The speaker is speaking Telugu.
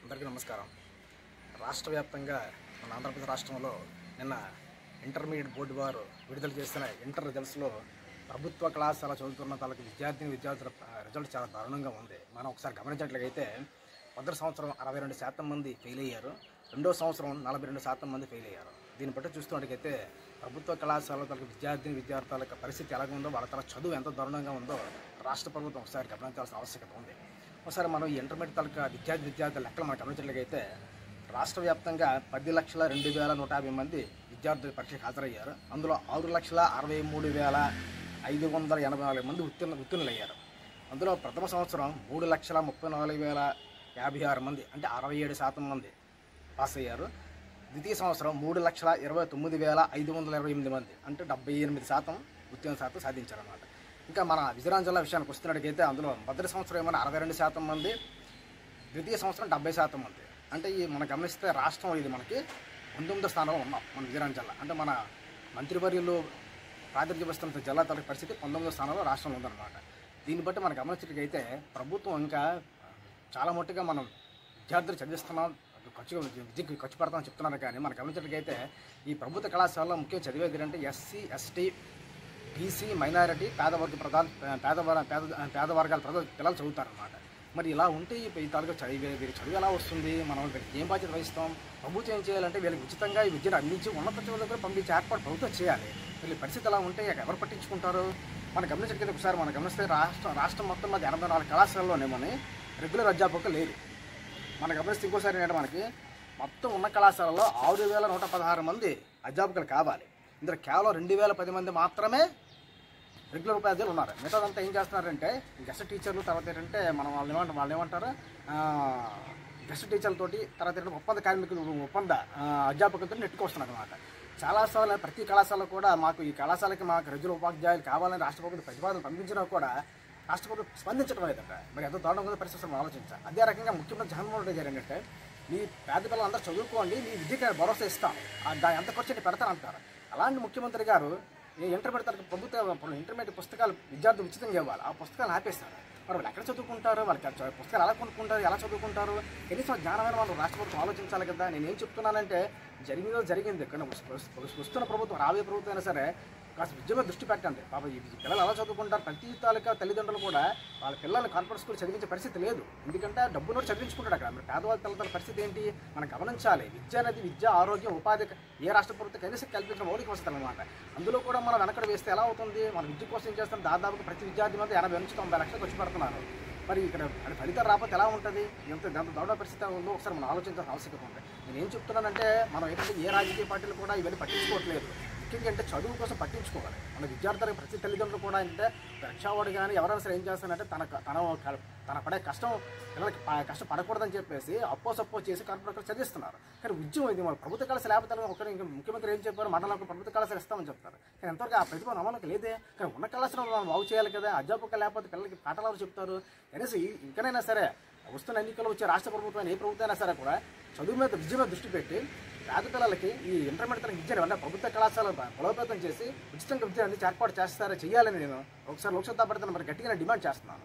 అందరికీ నమస్కారం. రాష్ట్ర వ్యాప్తంగా మన ఆంధ్రప్రదేశ్ రాష్ట్రంలో నిన్న ఇంటర్మీడియట్ బోర్డు వారు విడుదల చేసిన ఇంటర్ రిజల్ట్స్లో ప్రభుత్వ కళాశాల చదువుతున్న వాళ్ళకి విద్యార్థుల రిజల్ట్ చాలా దారుణంగా ఉంది. మనం ఒకసారి గమనించినట్లయితే మొదటి సంవత్సరం 62% మంది ఫెయిల్ అయ్యారు, రెండో సంవత్సరం 42% మంది ఫెయిల్ అయ్యారు. దీన్ని బట్టి చూస్తున్నట్టుకైతే ప్రభుత్వ కళాశాల విద్యార్థుల పరిస్థితి ఎలాగ ఉందో, వాళ్ళ తల చదువు ఎంత దారుణంగా ఉందో రాష్ట్ర ప్రభుత్వం ఒకసారి గమనించాల్సిన ఆవశ్యకత ఉంది. ఒకసారి మనం ఈ ఇంటర్మీడియట్ తలక విద్యార్థుల లెక్కలు మనం గమనించినట్లయితే రాష్ట్ర వ్యాప్తంగా 10,02,150 మంది విద్యార్థులు పరీక్షకు హాజరయ్యారు. అందులో 6,63,584 మంది ఉత్తీర్ణులయ్యారు. అందులో ప్రథమ సంవత్సరం 3,34,056 మంది అంటే 67% మంది పాస్ అయ్యారు. ద్వితీయ సంవత్సరం 3,29,528 మంది అంటే 78% ఉత్తీర్ణ శాతం సాధించారన్నమాట. ఇంకా మన విజయనగరం జిల్లా విషయానికి వస్తున్నట్టుకైతే అందులో మొదటి సంవత్సరం ఏమైనా 62% మంది, ద్వితీయ సంవత్సరం 70% మంది. అంటే ఈ మనం గమనిస్తే రాష్ట్రం ఇది మనకి 19వ స్థానంలో ఉన్నాం మన విజయనగరం జిల్లా. అంటే మన మంత్రివర్యులు ప్రాతినిధ్యం వస్తున్న జిల్లా తరగతి పరిస్థితి 19వ స్థానంలో రాష్ట్రంలో ఉందన్నమాట. దీన్ని బట్టి మనం గమనించినట్టుకైతే ప్రభుత్వం ఇంకా చాలా మట్టుగా మనం విద్యార్థులు చదివిస్తున్నాం, విద్యకు ఖర్చు పెడతామని చెప్తున్నారు. కానీ మనం గమనించినట్టుకైతే ఈ ప్రభుత్వ కళాశాలలో ముఖ్యంగా చదివేది ఏంటంటే ఎస్సీ, ఎస్టీ, బీసీ, మైనారిటీ, పేద వర్గాల పిల్లలు చదువుతారన్నమాట. మరి ఇలా ఉంటే ఈ తాలూకా వీరికి చదువు ఎలా వస్తుంది? మనం వీరికి ఏం బాధ్యత వహిస్తాం? ప్రభుత్వం ఏం చేయాలంటే వీళ్ళకి ఉచితంగా ఈ విద్యను అందించి ఉన్నత చదువుల దగ్గర పంపించే ఏర్పాటు ప్రభుత్వం చేయాలి. వీళ్ళ పరిస్థితి ఎలా ఉంటే ఎవరు పట్టించుకుంటారు? మనం గమనించడానికి ఒకసారి మనం గమనిస్తే రాష్ట్రం మొత్తం మీద 84 కళాశాలలోనేమని రెగ్యులర్ అధ్యాపకులు లేరు. మనం గమనిస్తే ఇంకోసారి ఏంటంటే మనకి మొత్తం ఉన్న కళాశాలలో 6,116 మంది అధ్యాపకులు కావాలి. ఇందులో కేవలం 2,010 మంది మాత్రమే రెగ్యులర్ ఉపాధ్యాయులు ఉన్నారు. మిగతాదంతా ఏం చేస్తున్నారంటే గెస్ట్ టీచర్లు, తర్వాత ఏంటంటే మనం వాళ్ళు ఏమంటారు గెస్ట్ టీచర్లతోటి, తర్వాత ఏంటంటే ఒప్పంద అధ్యాపకులతో నెట్టుకొస్తున్నారు అనమాట. చాలాసార్లు ప్రతి కళాశాలలో కూడా మాకు రెగ్యులర్ ఉపాధ్యాయులు కావాలని రాష్ట్ర ప్రభుత్వం ప్రతిపాదన పంపించినా కూడా రాష్ట్ర ప్రభుత్వం స్పందించడం లేదంట. మరి ఎంతో దారుణంగా పరిస్థితి మనం ఆలోచించాలి. అదే రకంగా ముఖ్యమంత్రి జగన్మోహన్ రెడ్డి గారు ఏంటంటే మీ పేద పిల్లలందరూ చదువుకోండి, మీ విద్యకి భరోసా ఇస్తాం, దాని ఎంత ఖర్చు పెడతానంటారు. అలాంటి ముఖ్యమంత్రి గారు ఇంటర్మీడియట్ ఇంటర్మీడియట్ పుస్తకాలు విద్యార్థులు ఉచితంగా ఇవ్వాలి, ఆ పుస్తకాలు ఆపేస్తారు. మరి వాళ్ళు ఎక్కడ చదువుకుంటారు? వాళ్ళకి పుస్తకాలు ఎలా కొనుక్కుంటారు, ఎలా చదువుకుంటారు? కనీసం జ్ఞానమైన వాళ్ళు రాష్ట్ర ప్రభుత్వం ఆలోచించాలి కదా. నేనేం చెప్తున్నానంటే జరిగింది. కానీ వస్తున్న ప్రభుత్వం, రాబోయే ప్రభుత్వం అయినా సరే కాస్త విద్య మీద దృష్టి పెట్టండి. పాపం ఈ పిల్లలు ఎలా చదువుకుంటారు? ప్రతి తాలూకా తల్లిదండ్రులు కూడా వాళ్ళ పిల్లల్ని కాన్ఫరెన్స్ స్కూల్ చదివించే పరిస్థితి లేదు. ఎందుకంటే డబ్బును చదివించుకుంటాడు అక్కడ. మరి పేదవాళ్ళ పిల్లల పరిస్థితి ఏంటి మనం గమనించాలి. విద్య అనేది విద్య, ఆరోగ్యం, ఉపాధి ఏ రాష్ట్ర ప్రభుత్వం కనీసం కల్పించిన మౌలిక వసతులు అనమాట. అందులో కూడా మనం వెనకడ వేస్తే ఎలా అవుతుంది? మన విద్య కోసం ఏం చేస్తాం? దాదాపుగా ప్రతి విద్యార్థి మీద 80-90 లక్షలు ఖర్చు పెడుతున్నారు. మరి ఇక్కడ ఫలితాలు రాకపోతే ఎలా ఉంటుంది? ఎంత దారుణ పరిస్థితి ఉందో ఒకసారి మనం ఆలోచించాల్సిన ఆవశ్యకత ఉంది. నేను ఏం చెప్తున్నానంటే మనం ఏంటంటే ఏ రాజకీయ పార్టీలు కూడా ఇవన్నీ పట్టించుకోవట్లేదు. ముఖ్యంగా అంటే చదువు కోసం పట్టించుకోవాలి. మన విద్యార్థులకు ప్రతి తల్లిదండ్రులు కూడా అంటే పరీక్షావాడు కానీ ఎవరైనా సరే ఏం చేస్తానంటే తన పడే కష్టం పిల్లలకి కష్టం పడకూడదని చెప్పేసి సప్పో చేసి కార్పొరేట్ చదివిస్తున్నారు. కానీ ఉద్యమం ఇది మన ప్రభుత్వ కళాశాల లేకపోతే ఇంకా ముఖ్యమంత్రి ఏం చెప్పారు? మండలంలో ప్రభుత్వ కళాశాల ఇస్తామని చెప్తారు. కానీ ఎంతవరకు ఆ ప్రతిభ నమ్మకం లేదే. కానీ ఉన్న కళాశాలను మనం బాగు చేయాలి కదా. అధ్యాపకులు లేకపోతే పిల్లలకి పాఠాలు చెప్తారు. కనీసం ఇంకనైనా సరే వస్తున్న ఎన్నికలు వచ్చే రాష్ట్ర ప్రభుత్వం ఏ ప్రభుత్వం అయినా సరే కూడా చదువు మీద విద్య మీద దృష్టి పెట్టి పేద పిల్లలకి ఈ ఇంటర్మీడియట్ విద్యను అంటే ప్రభుత్వ కళాశాల బలోపేతం చేసి ఉచితంగా విద్య అందించి ఏర్పాటు చేయాలని నేను ఒకసారి లోక్సభ మరి గట్టిగా డిమాండ్ చేస్తున్నాను.